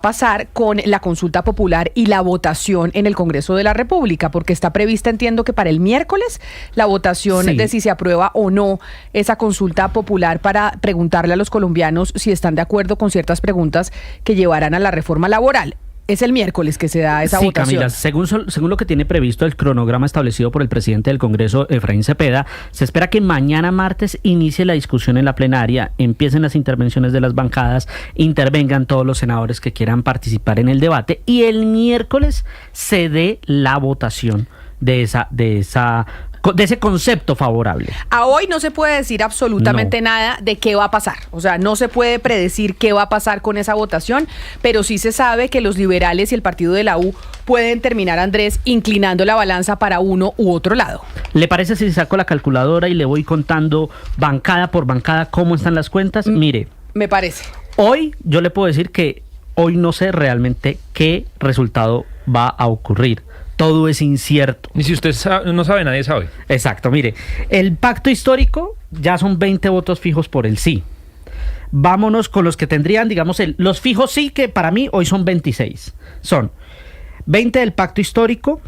pasar con la consulta popular y la votación en el Congreso de la República, porque está prevista, entiendo que para el miércoles, la votación de si se aprueba o no esa consulta popular para preguntarle a los colombianos si están de acuerdo con ciertas preguntas que llevarán a la reforma laboral. Es el miércoles que se da esa votación. Camila, según lo que tiene previsto el cronograma establecido por el presidente del Congreso, Efraín Cepeda, se espera que mañana martes inicie la discusión en la plenaria, empiecen las intervenciones de las bancadas, intervengan todos los senadores que quieran participar en el debate y el miércoles se dé la votación de ese concepto favorable. A hoy no se puede decir absolutamente nada de qué va a pasar. O sea, no se puede predecir qué va a pasar con esa votación, pero sí se sabe que los liberales y el partido de la U pueden terminar, Andrés, inclinando la balanza para uno u otro lado. ¿Le parece si saco la calculadora y le voy contando bancada por bancada cómo están las cuentas? Mire. Me parece. Hoy yo le puedo decir que hoy no sé realmente qué resultado va a ocurrir. Todo es incierto. Y si usted no sabe, nadie sabe. Exacto, mire, el pacto histórico ya son 20 votos fijos por el sí. Vámonos con los que tendrían, digamos, los fijos sí, que para mí hoy son 26. Son 20 del pacto histórico,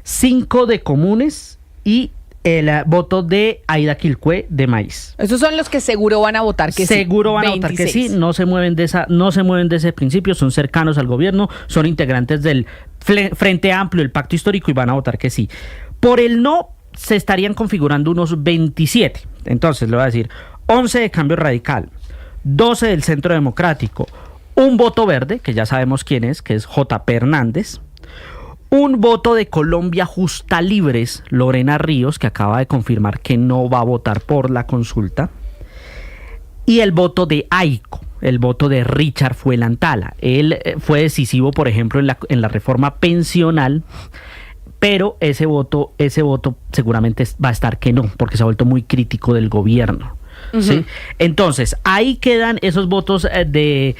5 de comunes y el voto de Aida Quilcue de Maíz. Esos son los que seguro van a votar que sí. Seguro van a votar que sí, no se mueven de ese principio, son cercanos al gobierno, son integrantes del Frente Amplio, el Pacto Histórico y van a votar que sí. Por el no se estarían configurando unos 27. Entonces le voy a decir 11 de Cambio Radical, 12 del Centro Democrático, un voto verde, que ya sabemos quién es, que es J.P. Hernández. Un voto de Colombia Justa Libres, Lorena Ríos, que acaba de confirmar que no va a votar por la consulta. Y el voto de AICO, el voto de Richard Fuelantala. Él fue decisivo, por ejemplo, en la reforma pensional, pero ese voto seguramente va a estar que no, porque se ha vuelto muy crítico del gobierno. ¿Sí? Entonces, ahí quedan esos votos de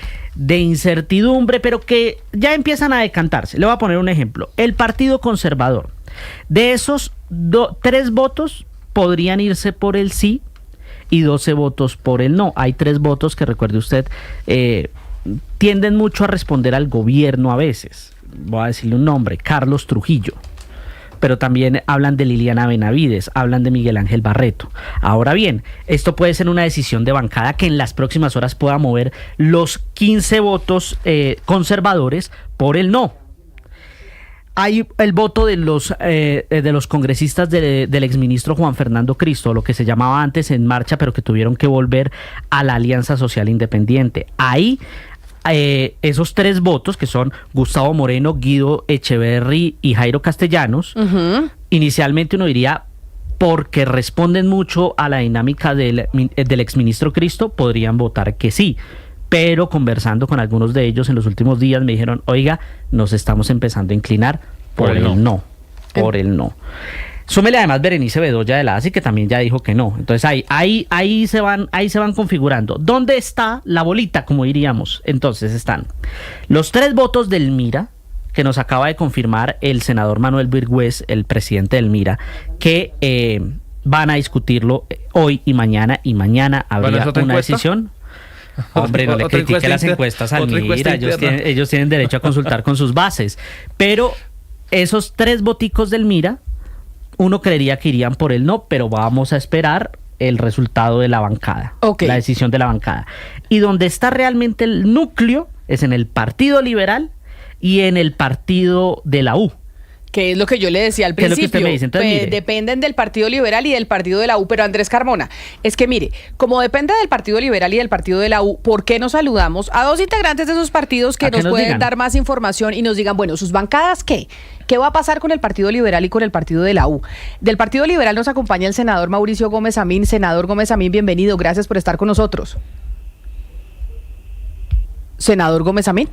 incertidumbre, pero que ya empiezan a decantarse. Le voy a poner un ejemplo. El Partido Conservador, de esos 3 votos podrían irse por el sí y 12 votos por el no. Hay 3 votos que, recuerde usted, tienden mucho a responder al gobierno a veces. Voy a decirle un nombre: Carlos Trujillo. Pero también hablan de Liliana Benavides, hablan de Miguel Ángel Barreto. Ahora bien, esto puede ser una decisión de bancada que en las próximas horas pueda mover los 15 votos conservadores por el no. Hay el voto de los congresistas del exministro Juan Fernando Cristo, lo que se llamaba antes En Marcha, pero que tuvieron que volver a la Alianza Social Independiente. Ahí esos 3 votos, que son Gustavo Moreno, Guido Echeverry y Jairo Castellanos, inicialmente uno diría, porque responden mucho a la dinámica del exministro Cristo, podrían votar que sí. Pero conversando con algunos de ellos en los últimos días me dijeron, oiga, nos estamos empezando a inclinar por el no. Por el no. Súmele además Berenice Bedoya de la ASI, que también ya dijo que no. Entonces ahí se van configurando. ¿Dónde está la bolita, como diríamos? Entonces están los 3 votos del MIRA, que nos acaba de confirmar el senador Manuel Virgüez, el presidente del MIRA, que van a discutirlo hoy y mañana habría una decisión. Hombre, no le critique las encuestas al MIRA, ellos tienen derecho a consultar con sus bases. Pero esos 3 voticos del MIRA, uno creería que irían por el no, pero vamos a esperar el resultado de la bancada, la decisión de la bancada. Y donde está realmente el núcleo es en el Partido Liberal y en el Partido de la U. Que es lo que yo le decía al principio. ¿Qué es lo que usted me dice? Entonces, dependen del Partido Liberal y del Partido de la U. Pero Andrés Carmona, es que mire, como depende del Partido Liberal y del Partido de la U, ¿por qué no saludamos a 2 integrantes de esos partidos que nos pueden dar más información y nos digan, bueno, sus bancadas qué? ¿Qué va a pasar con el Partido Liberal y con el Partido de la U? Del Partido Liberal nos acompaña el senador Mauricio Gómez Amín. Senador Gómez Amín, bienvenido. Gracias por estar con nosotros. Senador Gómez Amín.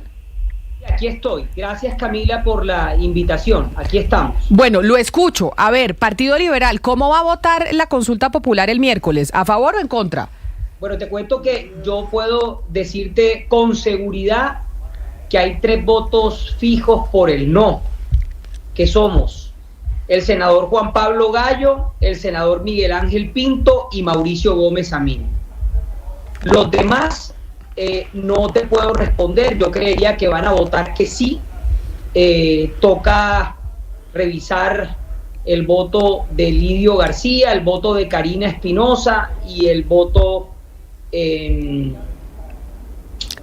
Aquí estoy. Gracias, Camila, por la invitación. Aquí estamos. Bueno, lo escucho. A ver, Partido Liberal, ¿cómo va a votar la consulta popular el miércoles? ¿A favor o en contra? Bueno, te cuento que yo puedo decirte con seguridad que hay 3 votos fijos por el no, que somos el senador Juan Pablo Gallo, el senador Miguel Ángel Pinto y Mauricio Gómez Amín. Los demás no te puedo responder. Yo creería que van a votar que sí. Toca revisar el voto de Lidio García, el voto de Karina Espinosa y el voto...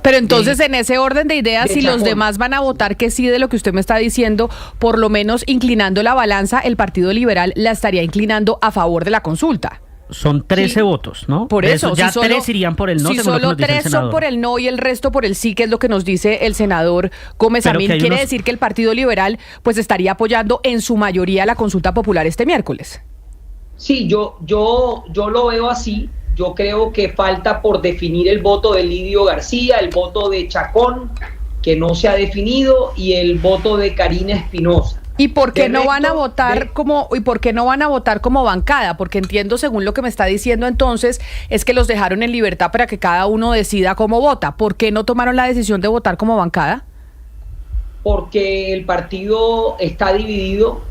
Pero entonces, en ese orden de ideas, si los demás van a votar que sí de lo que usted me está diciendo, por lo menos inclinando la balanza, el Partido Liberal la estaría inclinando a favor de la consulta. Son 13 votos, ¿no? Por eso, ya si 3 irían por el no. Si solo 3 son por el no y el resto por el sí, que es lo que nos dice el senador Gómez Amín, quiere decir que el Partido Liberal pues estaría apoyando en su mayoría la consulta popular este miércoles. Sí, yo lo veo así. Yo creo que falta por definir el voto de Lidio García, el voto de Chacón, que no se ha definido, y el voto de Karina Espinosa. ¿Y por qué no van a votar como bancada? Porque entiendo, según lo que me está diciendo entonces, es que los dejaron en libertad para que cada uno decida cómo vota. ¿Por qué no tomaron la decisión de votar como bancada? Porque el partido está dividido.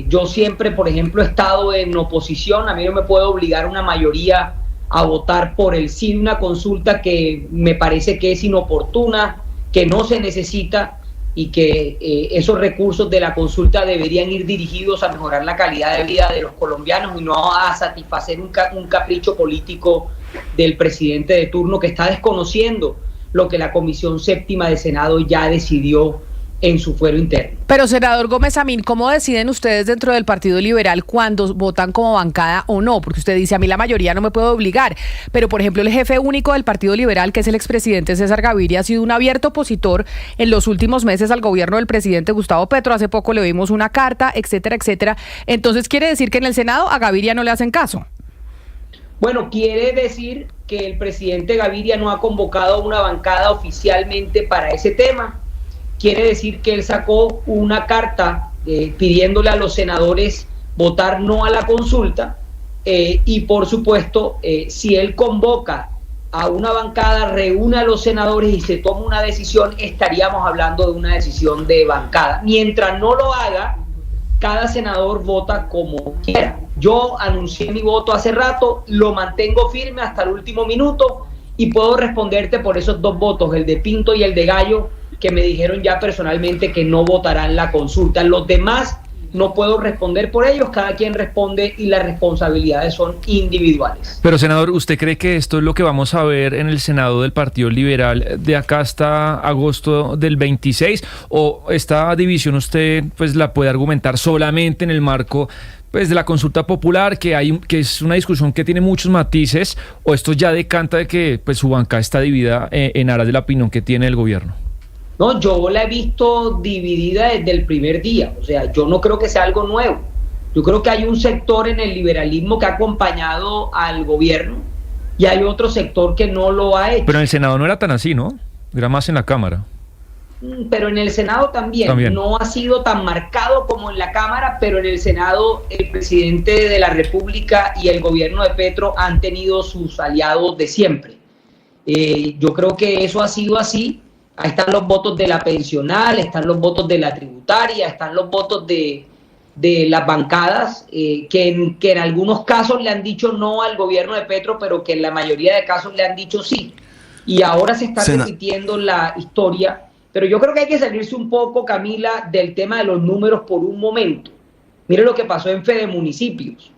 Yo siempre, por ejemplo, he estado en oposición. A mí no me puede obligar una mayoría a votar por el sí de una consulta que me parece que es inoportuna, que no se necesita, y que esos recursos de la consulta deberían ir dirigidos a mejorar la calidad de vida de los colombianos y no a satisfacer un capricho político del presidente de turno, que está desconociendo lo que la Comisión Séptima de Senado ya decidió en su fuero interno. Pero, senador Gómez Amín, ¿cómo deciden ustedes dentro del Partido Liberal cuándo votan como bancada o no? Porque usted dice, a mí la mayoría no me puede obligar, pero por ejemplo el jefe único del Partido Liberal, que es el expresidente César Gaviria, ha sido un abierto opositor en los últimos meses al gobierno del presidente Gustavo Petro. Hace poco le vimos una carta, etcétera, etcétera. Entonces, ¿quiere decir que en el Senado a Gaviria no le hacen caso? Bueno, quiere decir que el presidente Gaviria no ha convocado una bancada oficialmente para ese tema. Quiere decir que él sacó una carta pidiéndole a los senadores votar no a la consulta, y por supuesto, si él convoca a una bancada, reúne a los senadores y se toma una decisión, estaríamos hablando de una decisión de bancada. Mientras no lo haga, cada senador vota como quiera. Yo anuncié mi voto hace rato, lo mantengo firme hasta el último minuto y puedo responderte por esos 2 votos, el de Pinto y el de Gallo, que me dijeron ya personalmente que no votarán la consulta. Los demás no puedo responder por ellos, cada quien responde y las responsabilidades son individuales. Pero, senador, ¿usted cree que esto es lo que vamos a ver en el Senado del Partido Liberal de acá hasta agosto del 26? ¿O esta división usted pues la puede argumentar solamente en el marco pues de la consulta popular, que es una discusión que tiene muchos matices, o esto ya decanta de que pues su bancada está dividida en aras de la opinión que tiene el gobierno? No, yo la he visto dividida desde el primer día. O sea, yo no creo que sea algo nuevo. Yo creo que hay un sector en el liberalismo que ha acompañado al gobierno y hay otro sector que no lo ha hecho. Pero en el Senado no era tan así, ¿no? Era más en la Cámara. Pero en el Senado también. No ha sido tan marcado como en la Cámara, pero en el Senado el presidente de la República y el gobierno de Petro han tenido sus aliados de siempre. Yo creo que eso ha sido así. Ahí están los votos de la pensional, están los votos de la tributaria, están los votos de las bancadas, que en algunos casos le han dicho no al gobierno de Petro, pero que en la mayoría de casos le han dicho sí. Y ahora se está repitiendo la historia. Pero yo creo que hay que salirse un poco, Camila, del tema de los números por un momento. Mire lo que pasó en Fede Municipios.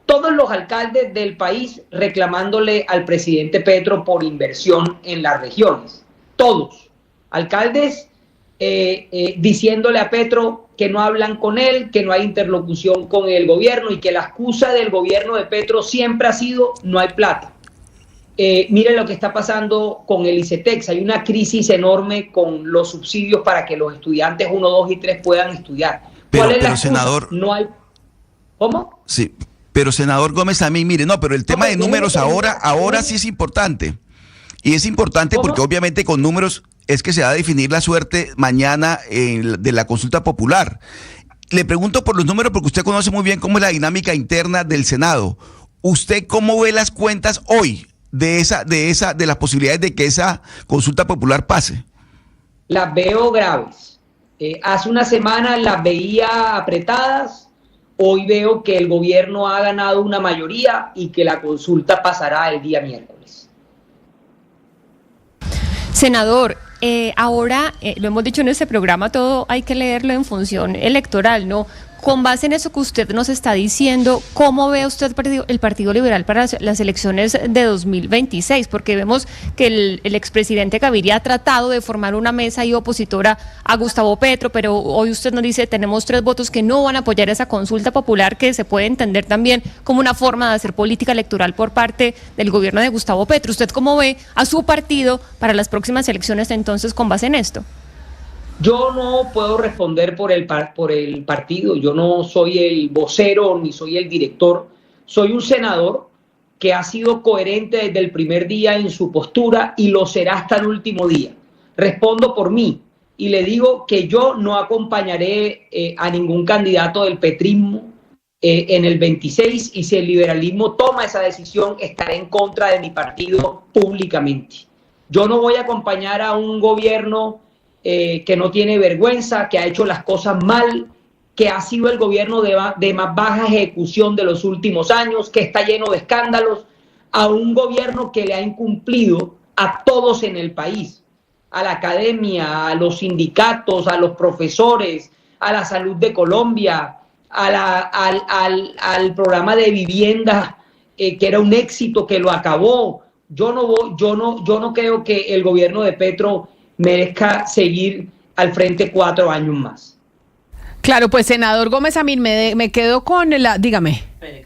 Todos los alcaldes del país reclamándole al presidente Petro por inversión en las regiones. Todos. Alcaldes diciéndole a Petro que no hablan con él, que no hay interlocución con el gobierno y que la excusa del gobierno de Petro siempre ha sido no hay plata. Miren lo que está pasando con el ICETEX. Hay una crisis enorme con los subsidios para que los estudiantes 1, 2 y 3 puedan estudiar. ¿Cuál es la excusa? Senador, no hay... ¿Cómo? Sí, pero senador Gómez Amín, mire, no, pero el tema de números ahora sí es importante. Y es importante porque obviamente con números es que se va a definir la suerte mañana de la consulta popular. Le pregunto por los números porque usted conoce muy bien cómo es la dinámica interna del Senado. ¿Usted cómo ve las cuentas hoy de las posibilidades de que esa consulta popular pase? Las veo graves. Hace una semana las veía apretadas. Hoy veo que el gobierno ha ganado una mayoría y que la consulta pasará el día miércoles. Senador, ahora, lo hemos dicho en este programa, todo hay que leerlo en función electoral, ¿no? Con base en eso que usted nos está diciendo, ¿cómo ve usted el Partido Liberal para las elecciones de 2026? Porque vemos que el expresidente Gaviria ha tratado de formar una mesa y opositora a Gustavo Petro, pero hoy usted nos dice, tenemos 3 votos que no van a apoyar esa consulta popular, que se puede entender también como una forma de hacer política electoral por parte del gobierno de Gustavo Petro. ¿Usted cómo ve a su partido para las próximas elecciones entonces con base en esto? Yo no puedo responder por el partido, yo no soy el vocero ni soy el director, soy un senador que ha sido coherente desde el primer día en su postura y lo será hasta el último día. Respondo por mí y le digo que yo no acompañaré a ningún candidato del petrismo en el 26, y si el liberalismo toma esa decisión, estaré en contra de mi partido públicamente. Yo no voy a acompañar a un gobierno que no tiene vergüenza, que ha hecho las cosas mal, que ha sido el gobierno de más baja ejecución de los últimos años, que está lleno de escándalos, a un gobierno que le ha incumplido a todos en el país, a la academia, a los sindicatos, a los profesores, a la salud de Colombia, al programa de vivienda que era un éxito, que lo acabó. Yo no creo que el gobierno de Petro merezca seguir al frente 4 años más. Claro, pues senador Gómez Amín, me quedo con dígame. ¿Me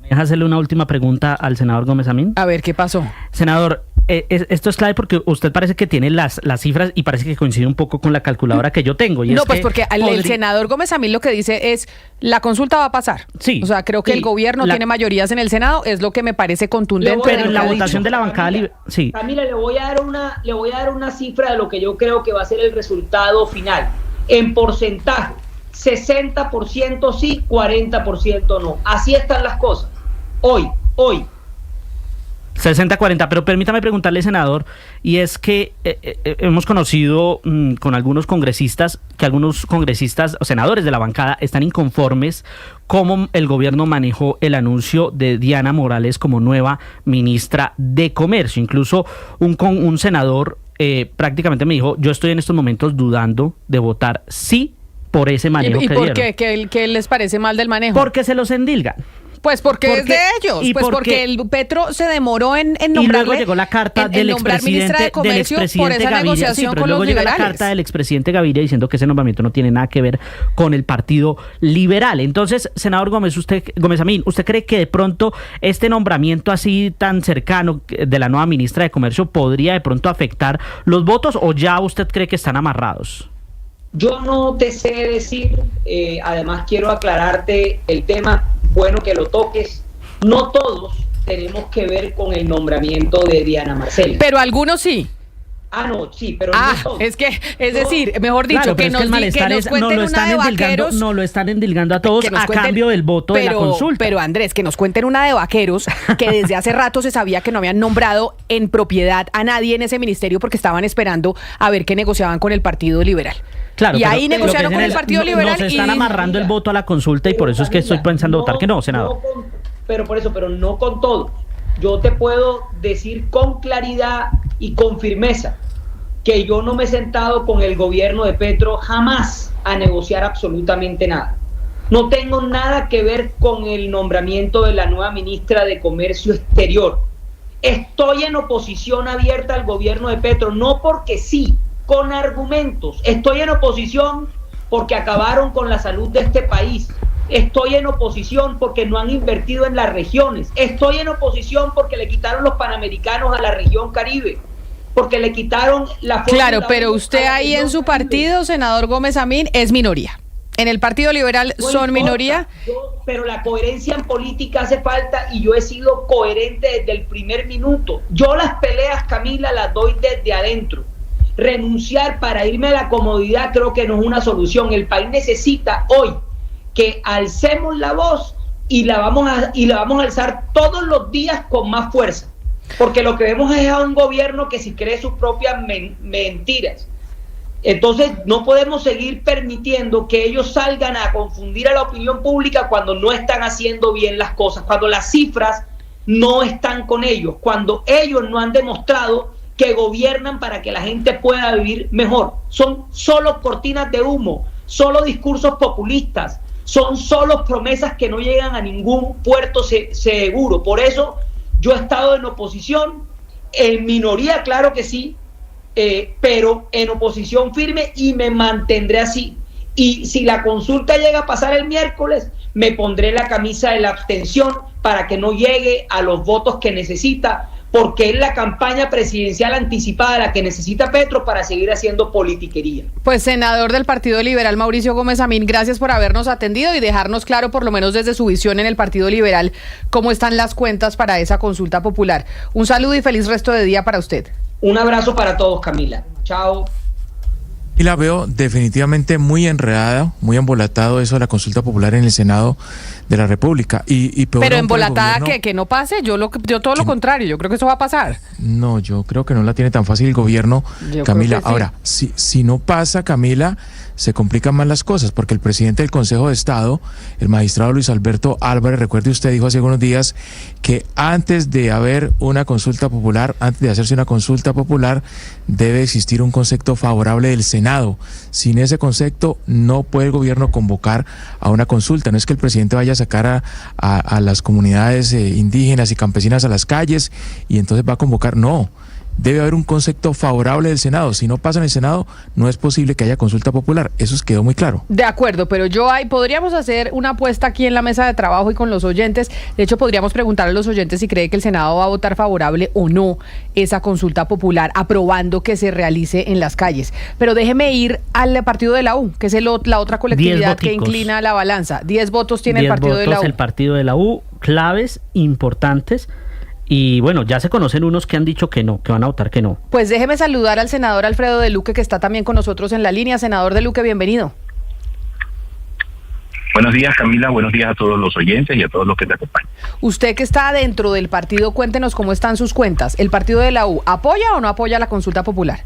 deja hacerle una última pregunta al senador Gómez Amín? A ver, ¿qué pasó? Senador, esto es clave porque usted parece que tiene las cifras y parece que coincide un poco con la calculadora que yo tengo. Y no, pues porque el senador Gómez Amín lo que dice es, la consulta va a pasar. Sí. O sea, creo que el gobierno tiene mayorías en el Senado, es lo que me parece contundente. Pero en la votación de la bancada... Sí. Camila, le voy a dar una cifra de lo que yo creo que va a ser el resultado final. En porcentaje, 60% sí, 40% no. Así están las cosas. Hoy. 60-40, pero permítame preguntarle, senador, y es que hemos conocido con algunos congresistas o senadores de la bancada están inconformes cómo el gobierno manejó el anuncio de Diana Morales como nueva ministra de Comercio. Incluso un senador prácticamente me dijo, yo estoy en estos momentos dudando de votar sí por ese manejo que dieron. ¿Y por qué? ¿Qué les parece mal del manejo? Porque se los endilgan. Pues porque es de ellos, pues porque el Petro se demoró en nombrarle, y luego llegó la carta del expresidente por esa Gaviria, negociación pero con luego los llegó liberales. la carta del expresidente Gaviria diciendo que ese nombramiento no tiene nada que ver con el Partido Liberal. Entonces, senador Gómez Amín, ¿usted cree que de pronto este nombramiento así tan cercano de la nueva ministra de Comercio podría de pronto afectar los votos o ya usted cree que están amarrados? Yo no te sé decir, además quiero aclararte el tema, bueno que lo toques, no todos tenemos que ver con el nombramiento de Diana Marcela. Pero algunos sí. No, sí, pero no todos. Es decir, mejor dicho, claro, que nos cuenten una de vaqueros. No lo están endilgando a todos a cambio del voto de la consulta. Pero Andrés, que nos cuenten una de vaqueros que desde hace rato se sabía que no habían nombrado en propiedad a nadie en ese ministerio porque estaban esperando a ver qué negociaban con el Partido Liberal. Claro, y ahí negociaron con el Partido Liberal. Nos están amarrando el voto a la consulta y por eso es que estoy pensando votar que no, senador. Pero no con todo. Yo te puedo decir con claridad y con firmeza que yo no me he sentado con el gobierno de Petro jamás a negociar absolutamente nada. No tengo nada que ver con el nombramiento de la nueva ministra de Comercio Exterior. Estoy en oposición abierta al gobierno de Petro, no porque sí, con argumentos. Estoy en oposición porque acabaron con la salud de este país. Estoy en oposición porque no han invertido en las regiones. Estoy en oposición porque le quitaron los panamericanos a la región Caribe. Porque le quitaron la... Claro, pero usted ahí en su partido, senador Gómez Amín, es minoría. En el Partido Liberal son minoría. Pero la coherencia en política hace falta y yo he sido coherente desde el primer minuto. Yo las peleas, Camila, las doy desde adentro. Renunciar para irme a la comodidad creo que no es una solución. El país necesita hoy que alcemos la voz y la vamos a alzar todos los días con más fuerza. Porque lo que vemos es a un gobierno que si cree sus propias mentiras. Entonces no podemos seguir permitiendo que ellos salgan a confundir a la opinión pública cuando no están haciendo bien las cosas, cuando las cifras no están con ellos, cuando ellos no han demostrado que gobiernan para que la gente pueda vivir mejor. Son solo cortinas de humo, solo discursos populistas, son solo promesas que no llegan a ningún puerto seguro. Por eso yo he estado en oposición, en minoría, claro que sí, pero en oposición firme, y me mantendré así. Y si la consulta llega a pasar el miércoles, me pondré la camisa de la abstención para que no llegue a los votos que necesita, porque es la campaña presidencial anticipada la que necesita Petro para seguir haciendo politiquería. Pues senador del Partido Liberal, Mauricio Gómez Amín, gracias por habernos atendido y dejarnos claro, por lo menos desde su visión en el Partido Liberal, cómo están las cuentas para esa consulta popular. Un saludo y feliz resto de día para usted. Un abrazo para todos, Camila. Chao. Y la veo definitivamente muy enredada, muy embolatado eso de la consulta popular en el Senado de la República. Pero embolatada que no pase, yo todo lo contrario, yo creo que eso va a pasar. No, yo creo que no la tiene tan fácil el gobierno, Camila. Ahora, si no pasa, Camila, se complican más las cosas, porque el presidente del Consejo de Estado, el magistrado Luis Alberto Álvarez, recuerde usted, dijo hace algunos días que antes de haber una consulta popular, antes de hacerse una consulta popular, debe existir un concepto favorable del Senado. Sin ese concepto, no puede el gobierno convocar a una consulta. No es que el presidente vaya a sacar a las comunidades indígenas y campesinas a las calles y entonces va a convocar, no. Debe haber un concepto favorable del Senado. Si no pasa en el Senado, no es posible que haya consulta popular. Eso quedó muy claro. De acuerdo, pero podríamos hacer una apuesta aquí en la mesa de trabajo y con los oyentes. De hecho, podríamos preguntar a los oyentes si cree que el Senado va a votar favorable o no esa consulta popular, aprobando que se realice en las calles. Pero déjeme ir al partido de la U, que es la otra colectividad que inclina la balanza. 10 votos tiene el partido de la U. El partido de la U, claves importantes. Y bueno, ya se conocen unos que han dicho que no, que van a votar que no. Pues déjeme saludar al senador Alfredo de Luque, que está también con nosotros en la línea. Senador de Luque, bienvenido. Buenos días, Camila, buenos días a todos los oyentes y a todos los que te acompañan. Usted que está dentro del partido, cuéntenos cómo están sus cuentas. ¿El partido de la U apoya o no apoya la consulta popular?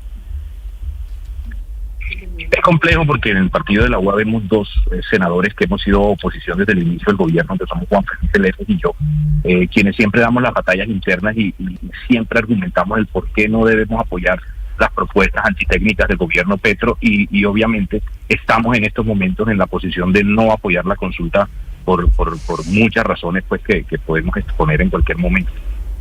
Es complejo porque en el partido de la UA vemos dos senadores que hemos sido oposición desde el inicio del gobierno, que somos Juan Felipe Lezos y yo, quienes siempre damos las batallas internas y siempre argumentamos el por qué no debemos apoyar las propuestas antitécnicas del gobierno Petro y obviamente estamos en estos momentos en la posición de no apoyar la consulta por muchas razones pues que podemos exponer en cualquier momento.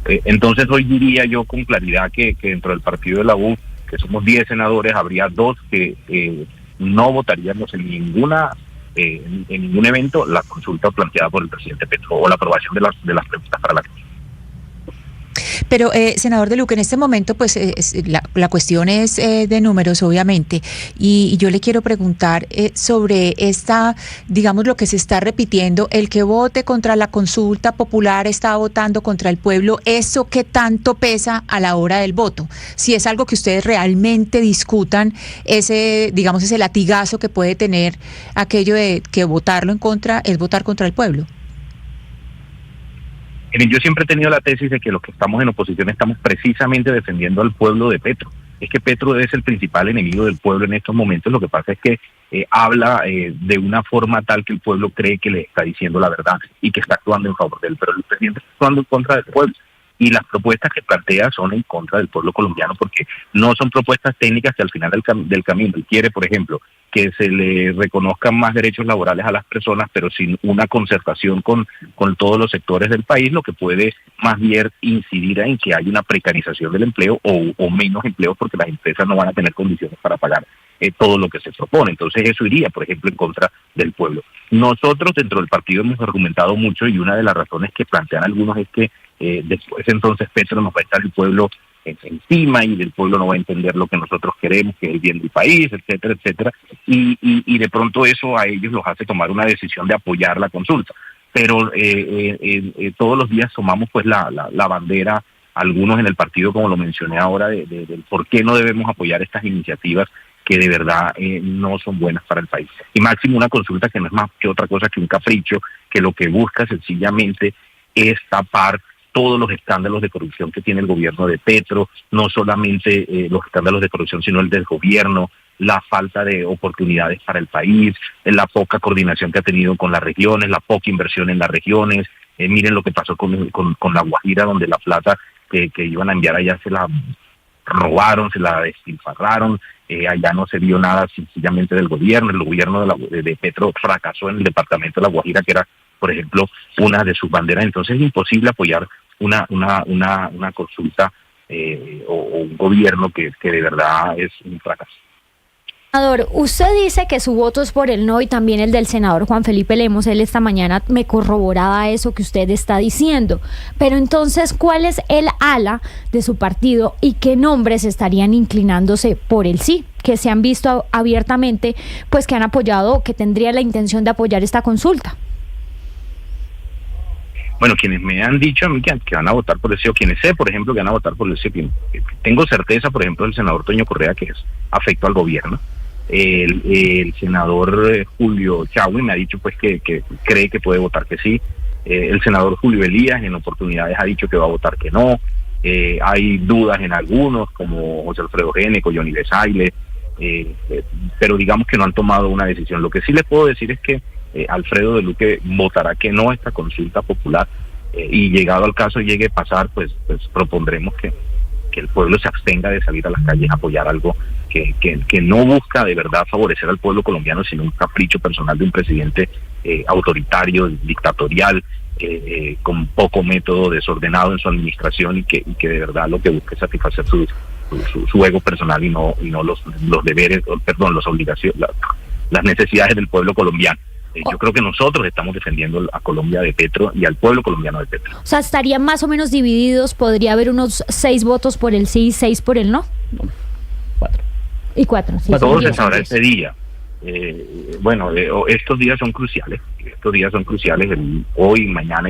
Entonces hoy diría yo con claridad que dentro del partido de la U, que somos 10 senadores, habría 2 que no votaríamos en ningún evento la consulta planteada por el presidente Petro o la aprobación de las preguntas para la consulta. Pero, senador de Luque, en este momento, pues la cuestión es de números, obviamente, y yo le quiero preguntar sobre digamos, lo que se está repitiendo, el que vote contra la consulta popular está votando contra el pueblo. ¿Eso qué tanto pesa a la hora del voto? Si es algo que ustedes realmente discutan, ese latigazo que puede tener aquello de que votarlo en contra es votar contra el pueblo. Miren, yo siempre he tenido la tesis de que los que estamos en oposición estamos precisamente defendiendo al pueblo de Petro. Es que Petro es el principal enemigo del pueblo en estos momentos. Lo que pasa es que habla de una forma tal que el pueblo cree que le está diciendo la verdad y que está actuando en favor de él. Pero el presidente está actuando en contra del pueblo. Y las propuestas que plantea son en contra del pueblo colombiano porque no son propuestas técnicas que al final del camino él quiere, por ejemplo, que se le reconozcan más derechos laborales a las personas, pero sin una concertación con todos los sectores del país, lo que puede más bien incidir en que hay una precarización del empleo o menos empleo porque las empresas no van a tener condiciones para pagar todo lo que se propone. Entonces eso iría, por ejemplo, en contra del pueblo. Nosotros dentro del partido hemos argumentado mucho y una de las razones que plantean algunos es que después entonces Petro nos va a echar el pueblo encima y el pueblo no va a entender lo que nosotros queremos, que es el bien del país, etcétera, etcétera, y de pronto eso a ellos los hace tomar una decisión de apoyar la consulta. Pero todos los días tomamos pues la bandera, algunos en el partido, como lo mencioné ahora, del por qué no debemos apoyar estas iniciativas que de verdad no son buenas para el país. Y máximo una consulta que no es más que otra cosa que un capricho, que lo que busca sencillamente es tapar todos los escándalos de corrupción que tiene el gobierno de Petro, no solamente los escándalos de corrupción, sino el del gobierno, la falta de oportunidades para el país, la poca coordinación que ha tenido con las regiones, la poca inversión en las regiones. Miren lo que pasó con La Guajira, donde la plata que iban a enviar allá se la robaron, se la despilfarraron, allá no se vio nada sencillamente del gobierno. El gobierno de Petro fracasó en el departamento de La Guajira, que era, por ejemplo, una de sus banderas. Entonces es imposible apoyar una consulta o un gobierno que de verdad es un fracaso. Senador, usted dice que su voto es por el no y también el del senador Juan Felipe Lemos. Él esta mañana me corroboraba eso que usted está diciendo. Pero entonces, ¿cuál es el ala de su partido y qué nombres estarían inclinándose por el sí? Que se han visto abiertamente, pues que han apoyado, que tendría la intención de apoyar esta consulta. Bueno, quienes me han dicho a mí que van a votar por el sí, o quienes sé, por ejemplo, que van a votar por el sí, tengo certeza, por ejemplo, del senador Toño Correa, que es afecto al gobierno. El senador Julio Chagüe me ha dicho pues que cree que puede votar que sí. El senador Julio Elías en oportunidades ha dicho que va a votar que no. Hay dudas en algunos, como José Alfredo Géneco, Johnny Besaile, pero digamos que no han tomado una decisión. Lo que sí les puedo decir es que Alfredo de Luque votará que no a esta consulta popular, y llegado al caso llegue a pasar, pues propondremos que el pueblo se abstenga de salir a las calles a apoyar algo que no busca de verdad favorecer al pueblo colombiano, sino un capricho personal de un presidente autoritario, dictatorial, con poco método, desordenado en su administración, y que de verdad lo que busca es satisfacer su ego personal y no los deberes, las obligaciones, las necesidades del pueblo colombiano. Yo creo que nosotros estamos defendiendo a Colombia de Petro y al pueblo colombiano de Petro. O sea, estarían más o menos divididos, podría haber unos 6 votos por el sí y 6 por el no. 4. Y 4, sí. Todo se sabrá ese día. Estos días son cruciales. Hoy, mañana,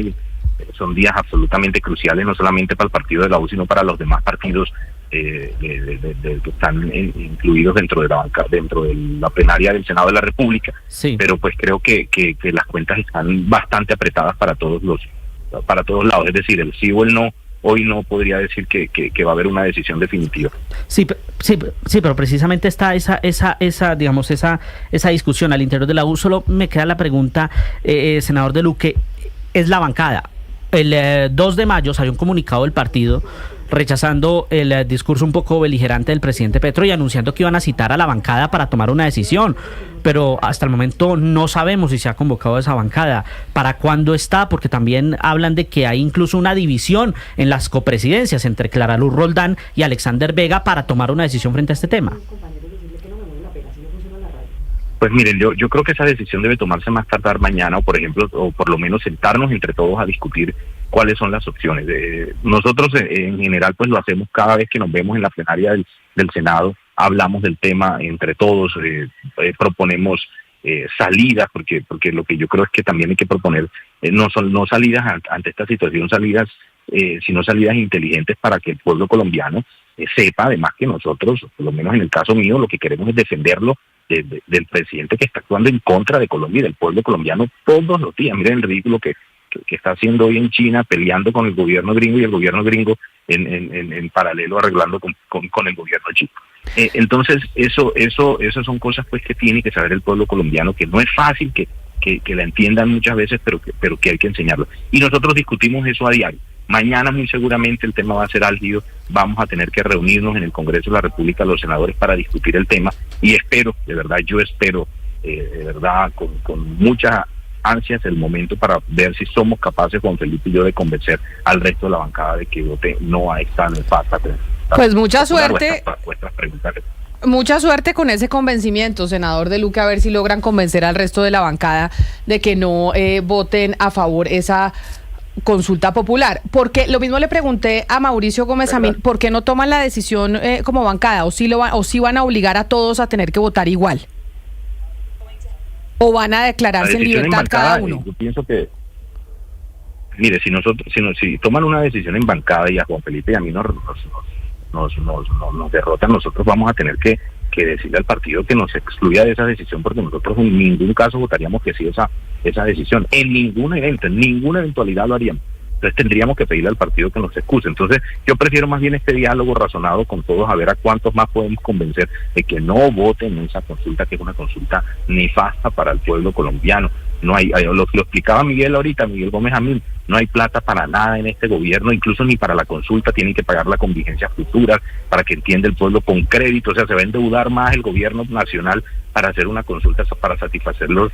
son días absolutamente cruciales, no solamente para el partido de la U, sino para los demás partidos que están incluidos dentro de la banca, dentro de la plenaria del Senado de la República. Sí. Pero pues creo que las cuentas están bastante apretadas para todos lados. Es decir, el sí o el no, hoy no podría decir que va a haber una decisión definitiva. Sí, pero precisamente está esa discusión al interior de la U. Solo me queda la pregunta, senador de Luque, es la bancada. El 2 de mayo salió un comunicado del partido rechazando el discurso un poco beligerante del presidente Petro y anunciando que iban a citar a la bancada para tomar una decisión, pero hasta el momento no sabemos si se ha convocado esa bancada, para cuándo está, porque también hablan de que hay incluso una división en las copresidencias entre Clara Luz Roldán y Alexander Vega para tomar una decisión frente a este tema. Pues miren, yo creo que esa decisión debe tomarse más tardar mañana, o por lo menos sentarnos entre todos a discutir cuáles son las opciones. Nosotros en general pues lo hacemos cada vez que nos vemos en la plenaria del Senado, hablamos del tema entre todos, proponemos salidas, porque lo que yo creo es que también hay que proponer no salidas ante esta situación, sino salidas inteligentes para que el pueblo colombiano sepa, además, que nosotros, por lo menos en el caso mío, lo que queremos es defenderlo del presidente que está actuando en contra de Colombia y del pueblo colombiano todos los días. Miren el ridículo que está haciendo hoy en China, peleando con el gobierno gringo, y el gobierno gringo en paralelo arreglando con el gobierno chino. Entonces eso son cosas pues que tiene que saber el pueblo colombiano, que no es fácil que la entiendan muchas veces, pero que hay que enseñarlo. Y nosotros discutimos eso a diario. Mañana muy seguramente el tema va a ser álgido, vamos a tener que reunirnos en el Congreso de la República, los senadores, para discutir el tema, y yo espero con mucha ansias el momento para ver si somos capaces, Juan Felipe y yo, de convencer al resto de la bancada de que vote no a esta nefasta. Pues mucha suerte. Mucha suerte con ese convencimiento, senador de Luque, a ver si logran convencer al resto de la bancada de que no voten a favor esa consulta popular. Porque lo mismo le pregunté a Mauricio Gómez Amín, ¿por qué no toman la decisión como bancada? ¿O si van a obligar a todos a tener que votar igual? ¿O van a declararse en libertad bancada, cada uno? Yo pienso que, mire, si toman una decisión en bancada y a Juan Felipe y a mí nos derrotan, nosotros vamos a tener que decirle al partido que nos excluya de esa decisión, porque nosotros en ningún caso votaríamos que sí esa decisión. En ningún evento, en ninguna eventualidad lo haríamos. Entonces tendríamos que pedirle al partido que nos excuse. Entonces yo prefiero más bien este diálogo razonado con todos, a ver a cuántos más podemos convencer de que no voten en esa consulta, que es una consulta nefasta para el pueblo colombiano. No hay, lo explicaba Miguel Gómez Amil, no hay plata para nada en este gobierno, incluso ni para la consulta, tienen que pagarla con vigencias futuras para que entienda el pueblo con crédito, o sea, se va a endeudar más el gobierno nacional para hacer una consulta para satisfacer las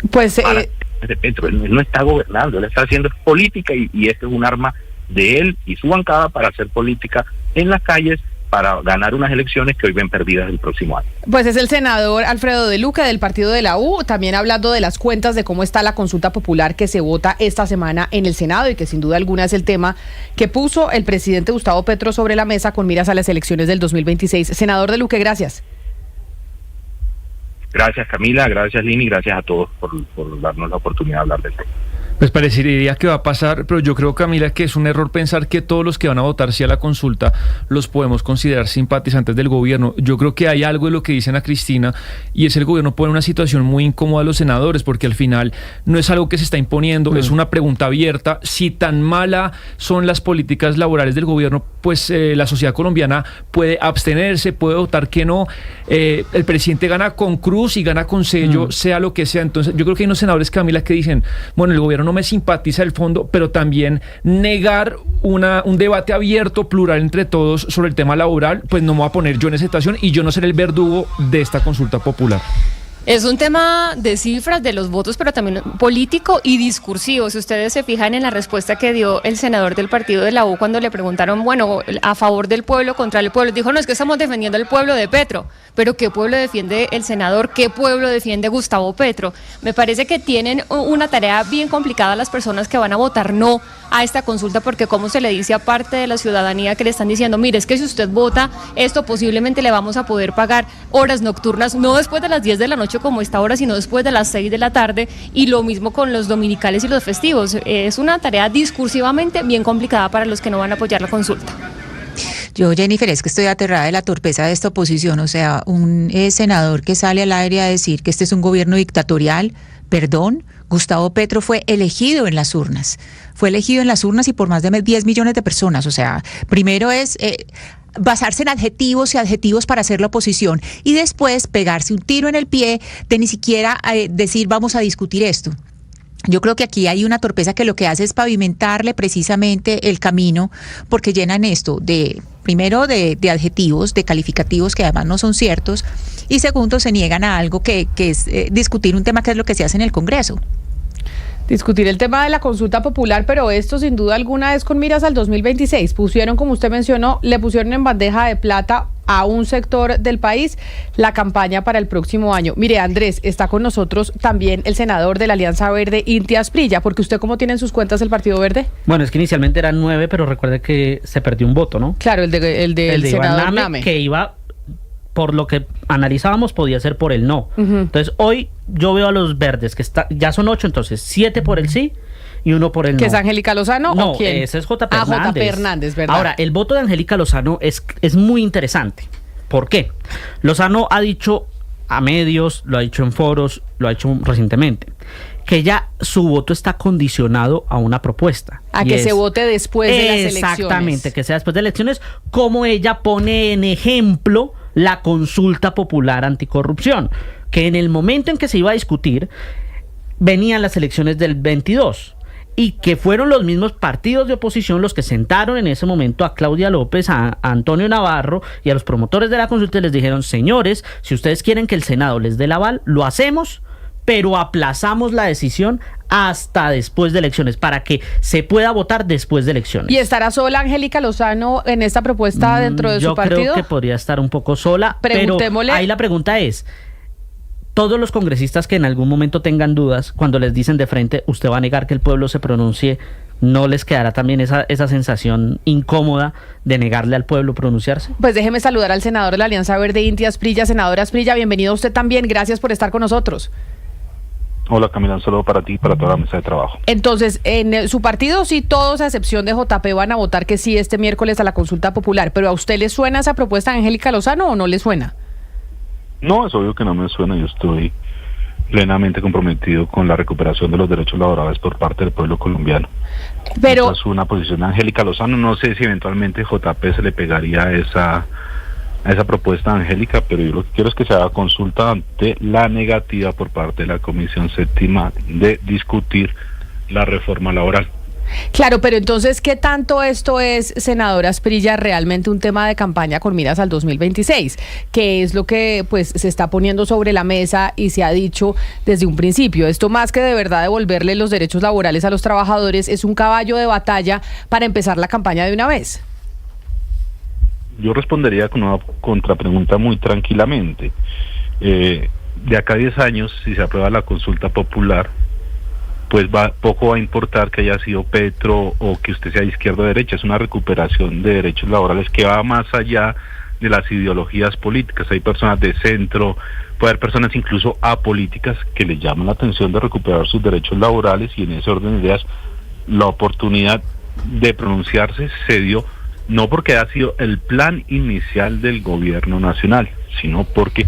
pues de Petro. Él no está gobernando, él está haciendo política y este es un arma de él y su bancada para hacer política en las calles, para ganar unas elecciones que hoy ven perdidas el próximo año. Pues es el senador Alfredo de Luque del partido de la U, también hablando de las cuentas de cómo está la consulta popular que se vota esta semana en el Senado y que sin duda alguna es el tema que puso el presidente Gustavo Petro sobre la mesa con miras a las elecciones del 2026. Senador de Luque, gracias. Gracias Camila, gracias Lini, gracias a todos por darnos la oportunidad de hablar del tema. Pues parecería que va a pasar, pero yo creo, Camila, que es un error pensar que todos los que van a votar sí a la consulta los podemos considerar simpatizantes del gobierno. Yo creo que hay algo de lo que dice Ana Cristina y es el gobierno pone una situación muy incómoda a los senadores porque al final no es algo que se está imponiendo, es una pregunta abierta. Si tan mala son las políticas laborales del gobierno, pues la sociedad colombiana puede abstenerse, puede votar que no. El presidente gana con cruz y gana con sello, sea lo que sea. Entonces yo creo que hay unos senadores, Camila, que dicen, bueno, el gobierno no me simpatiza el fondo, pero también negar un debate abierto, plural entre todos sobre el tema laboral, pues no me voy a poner yo en esa situación y yo no seré el verdugo de esta consulta popular. Es un tema de cifras, de los votos, pero también político y discursivo. Si ustedes se fijan en la respuesta que dio el senador del partido de la U cuando le preguntaron, bueno, a favor del pueblo, contra el pueblo, dijo, no, es que estamos defendiendo el pueblo de Petro. Pero ¿qué pueblo defiende el senador? ¿Qué pueblo defiende Gustavo Petro? Me parece que tienen una tarea bien complicada las personas que van a votar no a esta consulta, porque como se le dice a parte de la ciudadanía que le están diciendo, mire, es que si usted vota esto, posiblemente le vamos a poder pagar horas nocturnas, no después de las 10 de la noche como esta hora, sino después de las 6 de la tarde, y lo mismo con los dominicales y los festivos. Es una tarea discursivamente bien complicada para los que no van a apoyar la consulta. Yo, Jennifer, es que estoy aterrada de la torpeza de esta oposición, o sea, un senador que sale al aire a decir que este es un gobierno dictatorial, perdón, Gustavo Petro fue elegido en las urnas y por más de 10 millones de personas, o sea, primero es basarse en adjetivos y adjetivos para hacer la oposición y después pegarse un tiro en el pie de ni siquiera decir vamos a discutir esto. Yo creo que aquí hay una torpeza que lo que hace es pavimentarle precisamente el camino, porque llenan esto primero de adjetivos, de calificativos que además no son ciertos, y segundo se niegan a algo que es discutir un tema que es lo que se hace en el Congreso. Discutir el tema de la consulta popular, pero esto sin duda alguna es con miras al 2026. Pusieron, como usted mencionó, le pusieron en bandeja de plata a un sector del país la campaña para el próximo año. Mire, Andrés, está con nosotros también el senador de la Alianza Verde, Inti Asprilla, porque usted, ¿cómo tiene en sus cuentas el Partido Verde? Bueno, es que inicialmente eran 9, pero recuerde que se perdió un voto, ¿no? Claro, el de senador Name, que iba, por lo que analizábamos, podía ser por el no. Entonces, hoy yo veo a los verdes, que ya son 8, entonces 7 por el sí y 1 por el no. ¿Que es Angélica Lozano o quién? Ese es J.P. Hernández. J.P. Hernández, ¿verdad? Ahora, el voto de Angélica Lozano es muy interesante. ¿Por qué? Lozano ha dicho a medios, lo ha dicho en foros, lo ha hecho recientemente, que ya su voto está condicionado a una propuesta. A que se vote después de las elecciones. Exactamente, que sea después de elecciones, como ella pone en ejemplo la consulta popular anticorrupción, que en el momento en que se iba a discutir, venían las elecciones del 22, y que fueron los mismos partidos de oposición los que sentaron en ese momento a Claudia López, a Antonio Navarro y a los promotores de la consulta y les dijeron, señores, si ustedes quieren que el Senado les dé el aval, lo hacemos, pero aplazamos la decisión hasta después de elecciones, para que se pueda votar después de elecciones. ¿Y estará sola Angélica Lozano en esta propuesta dentro de su partido? Yo creo que podría estar un poco sola, pero ahí la pregunta es, todos los congresistas que en algún momento tengan dudas, cuando les dicen de frente, usted va a negar que el pueblo se pronuncie, ¿no les quedará también esa sensación incómoda de negarle al pueblo pronunciarse? Pues déjeme saludar al senador de la Alianza Verde, Inti Asprilla. Senadora Asprilla, bienvenido a usted también, gracias por estar con nosotros. Hola Camila, un saludo para ti y para toda la mesa de trabajo. Entonces, en su partido sí todos, a excepción de JP, van a votar que sí este miércoles a la consulta popular, pero ¿a usted le suena esa propuesta de Angélica Lozano o no le suena? No, es obvio que no me suena, yo estoy plenamente comprometido con la recuperación de los derechos laborales por parte del pueblo colombiano. Pero es una posición de Angélica Lozano, no sé si eventualmente JP se le pegaría esa a esa propuesta, Angélica, pero yo lo que quiero es que se haga consulta ante la negativa por parte de la Comisión Séptima de discutir la reforma laboral. Claro, pero entonces, ¿qué tanto esto es, senadora Asprilla, realmente un tema de campaña con miras al 2026? Que es lo que pues se está poniendo sobre la mesa y se ha dicho desde un principio. Esto, más que de verdad devolverle los derechos laborales a los trabajadores, es un caballo de batalla para empezar la campaña de una vez. Yo respondería con una contrapregunta muy tranquilamente. De acá a 10 años, si se aprueba la consulta popular, pues poco va a importar que haya sido Petro o que usted sea de izquierda o derecha. Es una recuperación de derechos laborales que va más allá de las ideologías políticas. Hay personas de centro, puede haber personas incluso apolíticas que le llaman la atención de recuperar sus derechos laborales, y en ese orden de ideas la oportunidad de pronunciarse se dio no porque ha sido el plan inicial del gobierno nacional, sino porque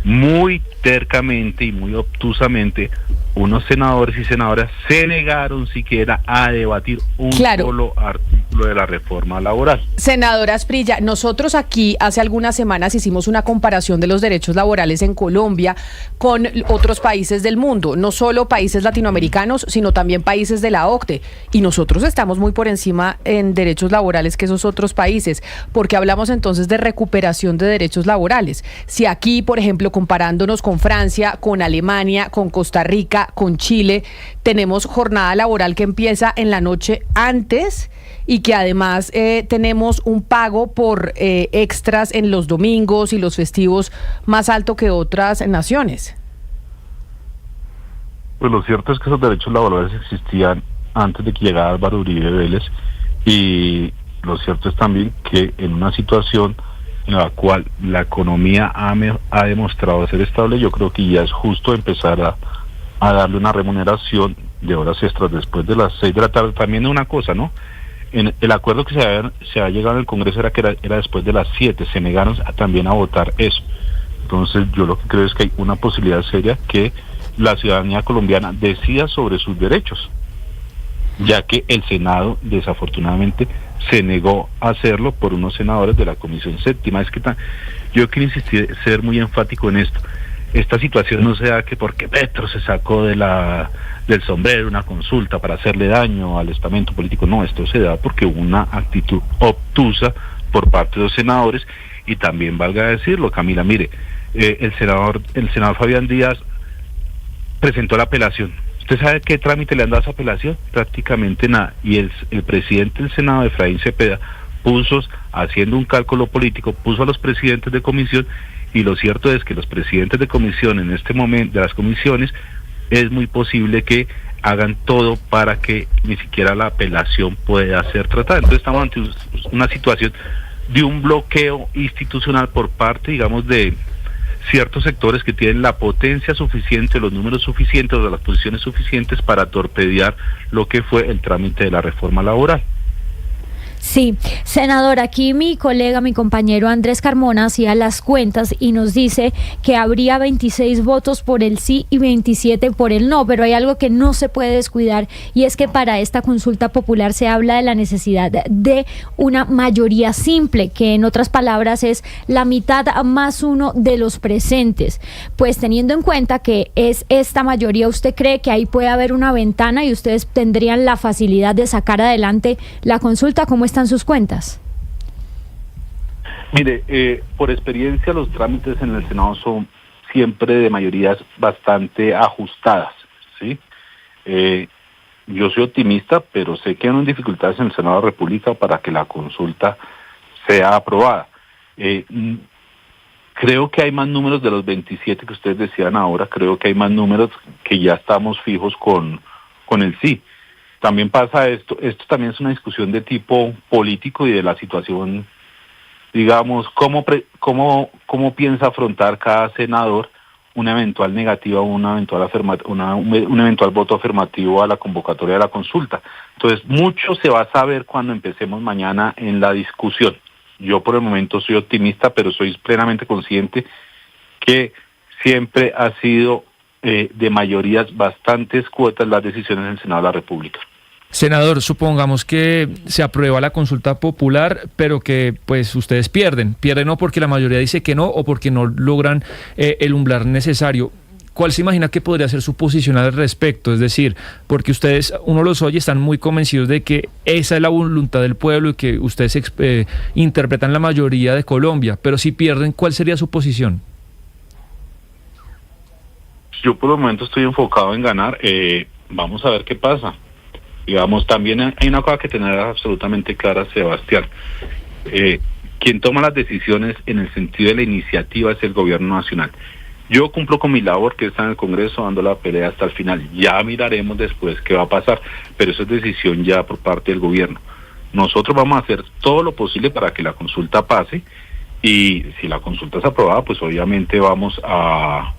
muy tercamente y muy obtusamente unos senadores y senadoras se negaron siquiera a debatir un solo artículo de la reforma laboral. Senadora Asprilla, nosotros aquí hace algunas semanas hicimos una comparación de los derechos laborales en Colombia con otros países del mundo, no solo países latinoamericanos, sino también países de la OCDE, y nosotros estamos muy por encima en derechos laborales que esos otros países, porque hablamos entonces de recuperación de derechos laborales. Si aquí, por ejemplo, comparándonos con Francia, con Alemania, con Costa Rica, con Chile, tenemos jornada laboral que empieza en la noche antes y que además tenemos un pago por extras en los domingos y los festivos más alto que otras naciones. Pues lo cierto es que esos derechos laborales existían antes de que llegara Álvaro Uribe Vélez, y lo cierto es también que en una situación en la cual la economía ha demostrado ser estable, yo creo que ya es justo empezar a darle una remuneración de horas extras después de las 6 de la tarde. También una cosa, ¿no? En el acuerdo que se ha llegado en el Congreso era después de las 7, se negaron también a votar eso. Entonces yo lo que creo es que hay una posibilidad seria que la ciudadanía colombiana decida sobre sus derechos, ya que el Senado desafortunadamente se negó a hacerlo por unos senadores de la Comisión Séptima. Es que yo quiero insistir, ser muy enfático en esto. Esta situación no se da que porque Petro se sacó del sombrero una consulta para hacerle daño al estamento político. No, esto se da porque hubo una actitud obtusa por parte de los senadores, y también valga decirlo, Camila, mire, el senador Fabián Díaz presentó la apelación. ¿Usted sabe qué trámite le han dado a esa apelación? Prácticamente nada. Y el presidente del Senado, Efraín Cepeda, haciendo un cálculo político, puso a los presidentes de comisión, y lo cierto es que los presidentes de comisión en este momento, de las comisiones, es muy posible que hagan todo para que ni siquiera la apelación pueda ser tratada. Entonces estamos ante una situación de un bloqueo institucional por parte, digamos, de ciertos sectores que tienen la potencia suficiente, los números suficientes o las posiciones suficientes para torpedear lo que fue el trámite de la reforma laboral. Sí, senador, aquí mi colega, mi compañero Andrés Carmona hacía las cuentas y nos dice que habría 26 votos por el sí y 27 por el no, pero hay algo que no se puede descuidar, y es que para esta consulta popular se habla de la necesidad de una mayoría simple, que en otras palabras es la mitad más uno de los presentes. Pues teniendo en cuenta que es esta mayoría, ¿usted cree que ahí puede haber una ventana y ustedes tendrían la facilidad de sacar adelante la consulta? ¿Cómo están sus cuentas? Mire, por experiencia los trámites en el Senado son siempre de mayorías bastante ajustadas, ¿sí? Yo soy optimista, pero sé que hay dificultades en el Senado de la República para que la consulta sea aprobada. Creo que hay más números de los 27 que ustedes decían ahora, creo que hay más números que ya estamos fijos con el sí. También pasa esto también es una discusión de tipo político y de la situación, digamos, cómo piensa afrontar cada senador una eventual negativa o un eventual voto afirmativo a la convocatoria de la consulta. Entonces, mucho se va a saber cuando empecemos mañana en la discusión. Yo por el momento soy optimista, pero soy plenamente consciente que siempre ha sido de mayorías bastante escuetas las decisiones del Senado de la República. Senador, supongamos que se aprueba la consulta popular, pero que pues ustedes pierden no porque la mayoría dice que no o porque no logran el umbral necesario. ¿Cuál se imagina que podría ser su posición al respecto? Es decir, porque ustedes, uno los oye, están muy convencidos de que esa es la voluntad del pueblo y que ustedes interpretan la mayoría de Colombia, pero si pierden, ¿cuál sería su posición? Yo por el momento estoy enfocado en ganar. Vamos a ver qué pasa. Digamos, también hay una cosa que tener absolutamente clara, Sebastián. Quien toma las decisiones en el sentido de la iniciativa es el gobierno nacional. Yo cumplo con mi labor, que está en el Congreso dando la pelea hasta el final. Ya miraremos después qué va a pasar, pero eso es decisión ya por parte del gobierno. Nosotros vamos a hacer todo lo posible para que la consulta pase, y si la consulta es aprobada, pues obviamente vamos a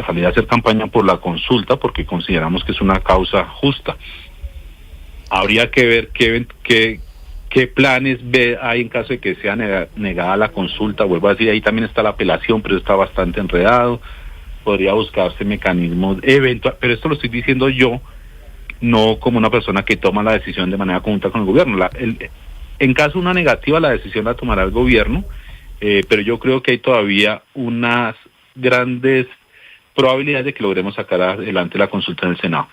salir a hacer campaña por la consulta, porque consideramos que es una causa justa. Habría que ver qué planes hay en caso de que sea negada la consulta. Vuelvo a decir, ahí también está la apelación, pero está bastante enredado. Podría buscarse mecanismos eventuales, pero esto lo estoy diciendo yo, no como una persona que toma la decisión de manera conjunta con el gobierno. En caso de una negativa, la decisión la tomará el gobierno, pero yo creo que hay todavía unas grandes probabilidades de que logremos sacar adelante la consulta en el Senado.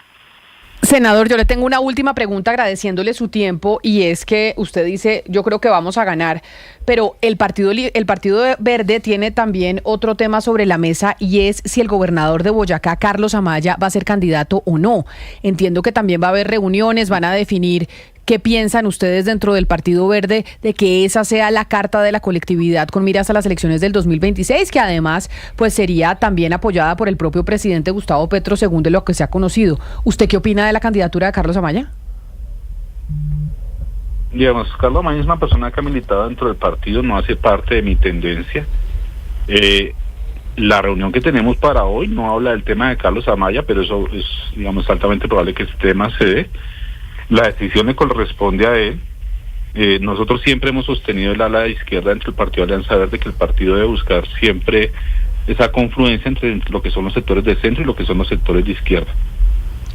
Senador, yo le tengo una última pregunta agradeciéndole su tiempo, y es que usted dice, yo creo que vamos a ganar, pero el Partido Verde tiene también otro tema sobre la mesa, y es si el gobernador de Boyacá, Carlos Amaya, va a ser candidato o no. Entiendo que también va a haber reuniones, van a definir qué piensan ustedes dentro del Partido Verde de que esa sea la carta de la colectividad con miras a las elecciones del 2026, que además pues sería también apoyada por el propio presidente Gustavo Petro, según de lo que se ha conocido. ¿Usted qué opina de la candidatura de Carlos Amaya? Digamos, Carlos Amaya es una persona que ha militado dentro del partido, no hace parte de mi tendencia. La reunión que tenemos para hoy no habla del tema de Carlos Amaya, pero eso es, digamos, altamente probable que ese tema se dé. La decisión le corresponde a él. Nosotros siempre hemos sostenido el ala de izquierda entre el Partido Alianza Verde, que el partido debe buscar siempre esa confluencia entre lo que son los sectores de centro y lo que son los sectores de izquierda.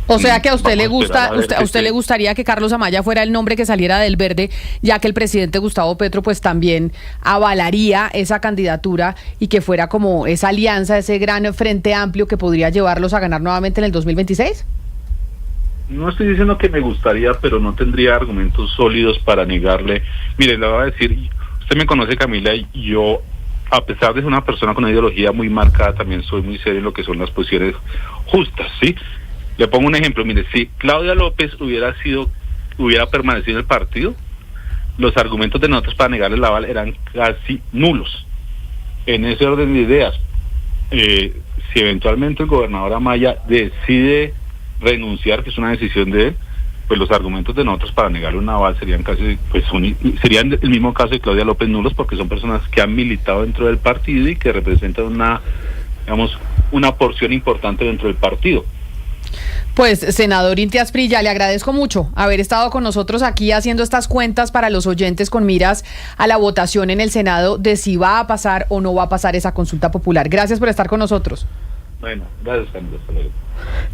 O sea que a usted le gusta, a usted le gustaría que Carlos Amaya fuera el nombre que saliera del Verde, ya que el presidente Gustavo Petro pues también avalaría esa candidatura y que fuera como esa alianza, ese gran frente amplio que podría llevarlos a ganar nuevamente en el 2026? No estoy diciendo que me gustaría, pero no tendría argumentos sólidos para negarle. Mire, le voy a decir, usted me conoce, Camila, y yo, a pesar de ser una persona con una ideología muy marcada, también soy muy serio en lo que son las posiciones justas, ¿sí? Le pongo un ejemplo, mire, si Claudia López hubiera permanecido en el partido, los argumentos de nosotros para negarle el aval eran casi nulos. En ese orden de ideas, si eventualmente el gobernador Amaya decide renunciar, que es una decisión de él, pues los argumentos de nosotros para negarle un aval serían casi, serían el mismo caso de Claudia López nulos, porque son personas que han militado dentro del partido y que representan una porción importante dentro del partido. Pues, senador Inti Asprilla, le agradezco mucho haber estado con nosotros aquí haciendo estas cuentas para los oyentes con miras a la votación en el Senado de si va a pasar o no va a pasar esa consulta popular. Gracias por estar con nosotros. Bueno, gracias, Camila.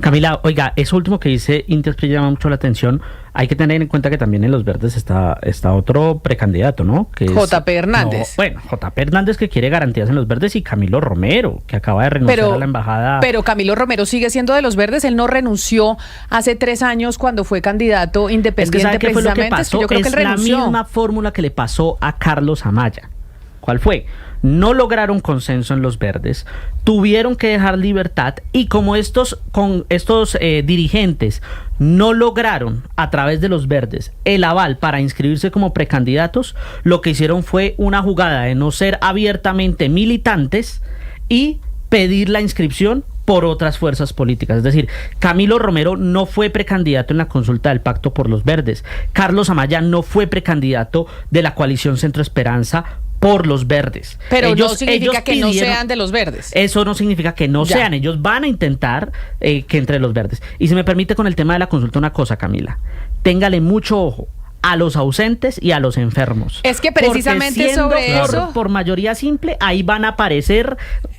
Camila, oiga, eso último que dice Inti Asprilla llama mucho la atención. Hay que tener en cuenta que también en los verdes está otro precandidato, ¿no? Que es J.P. Hernández. J.P. Hernández, que quiere garantías en los verdes, y Camilo Romero, que acaba de renunciar a la embajada. Pero Camilo Romero sigue siendo de los verdes. Él no renunció hace 3 años cuando fue candidato independiente. ¿Qué fue lo que pasó? Yo creo que él renunció. La misma fórmula que le pasó a Carlos Amaya. ¿Cuál fue? No lograron consenso en los verdes, tuvieron que dejar libertad, y como estos dirigentes no lograron a través de los verdes el aval para inscribirse como precandidatos, lo que hicieron fue una jugada de no ser abiertamente militantes y pedir la inscripción por otras fuerzas políticas. Es decir, Camilo Romero no fue precandidato en la consulta del Pacto por los Verdes, Carlos Amaya no fue precandidato de la coalición Centro Esperanza por los verdes. Pero ellos, no significa que no sean de los verdes. Eso no significa que no sean. Ellos van a intentar que entre los verdes. Y si me permite con el tema de la consulta una cosa, Camila. Téngale mucho ojo a los ausentes y a los enfermos. Es que precisamente sobre eso, por mayoría simple, ahí van a aparecer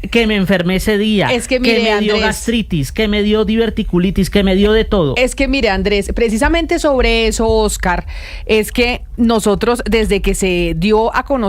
que me enfermé ese día, es que, mire, me dio Andrés, gastritis, que me dio diverticulitis, que me dio de todo. Es que mire, Andrés, precisamente sobre eso, Oscar, es que nosotros desde que se dio a conocer